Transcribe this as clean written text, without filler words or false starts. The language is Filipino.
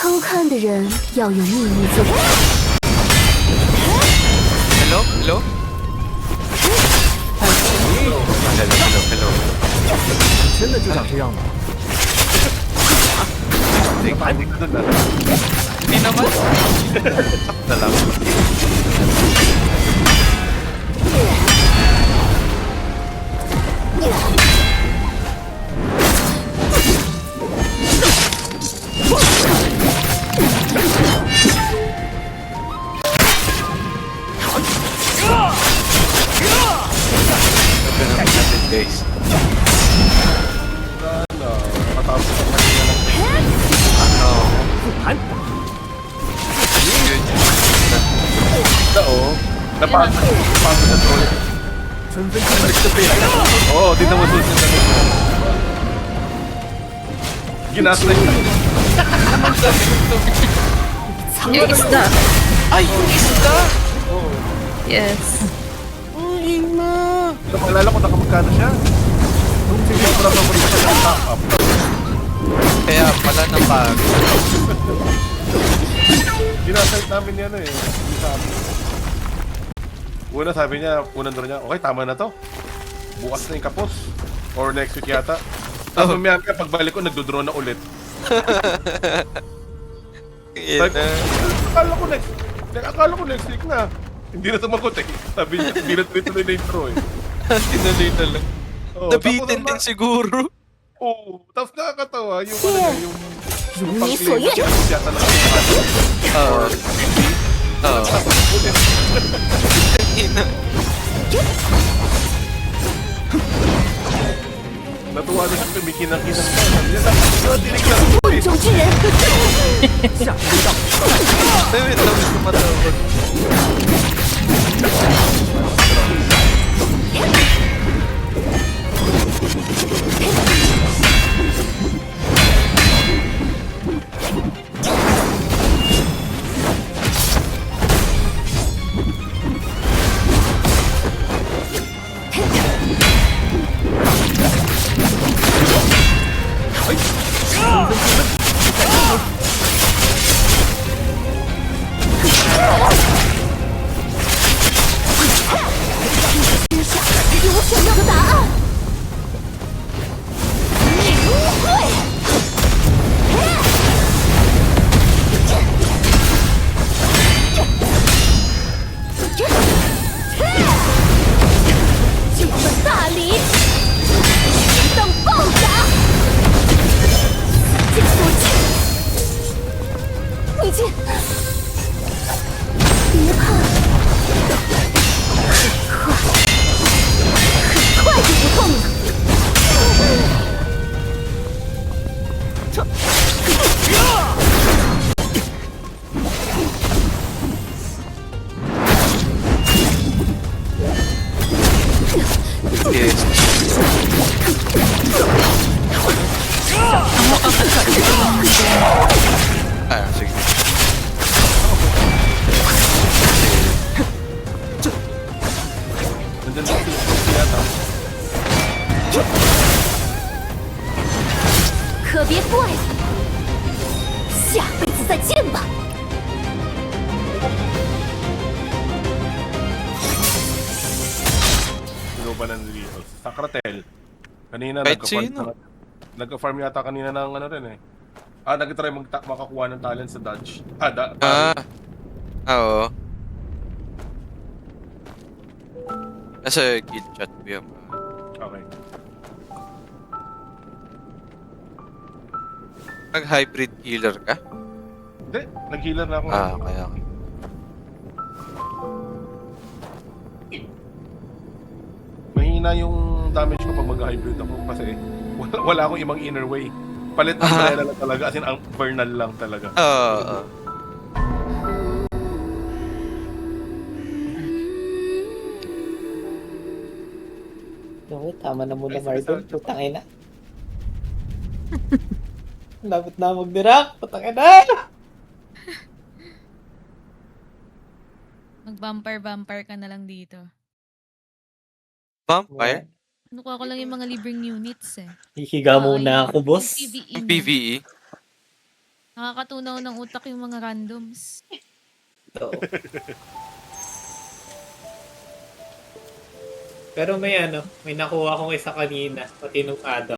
偷看的人要有秘密做。Hello? Hello? Hello? 真的就长这样吗？ Hindi naman. Sakta lang. Ganun natin, guys. Ano? Yun. Oo. Napagod na troll. Balik sa pin. Oo, di naman sulit yung ganun. Ginasla yun. Yung isda. Ay, yung isda! Yes. Ay, na! Ito, maalala ko nakamagkano siya. Nung sobrang paborito siya ng top up. Kaya pala napag. Ginasalt namin yan eh. Hindi sabi. Una sabi niya, unang doon niya, okay, tama na to. Bukas na yung kapos. Or next week yata. Tapos mamaya kaya pagbalik ko, nagdodraw na ulit. Yan na. Akala ko next week na. Hindi na sumagot eh. Sabi niya, hindi na tuloy na intro eh. Tinuloy na lang. Oo, Nabitin din tapos siguro. Oo, tapos nakakatawa yung ano niya, yung 如你所愿。 yata na Oo. Oo. Ina. Natuwa na siya, may kinang-kinang siya. Sabi niya, tinig lang ito 瓮 eh. 中之人， Wait lang, tumatawag. Sakratel. Kanina Kahit nagka-farm sino. nagka-farm yata kanina ng ano rin eh. Nag-try makakuha ng talent sa Dodge. Oo. Nasa guild chat ko yan. Okay. Nag-hybrid healer ka? Hindi, nag-healer na ako. Kaya. Mahina yung damage ko pag mag-hybrid ako kasi wala akong ibang inner way. Palit ng na lang talaga, as in ang Vernal lang talaga. Oo. No, tama na muna, Margot. Putang ina. Dapat na mag-direct. Putang ina. Mag-bumper-bumper ka na lang dito. Vampire? Nakuha ko lang yung mga libreng units eh. Hihiga muna ako, boss. PvE Yung mo. PvE? Nakakatunaw ng utak yung mga randoms. Ito. Pero may nakuha akong isa kanina, patinong Adam.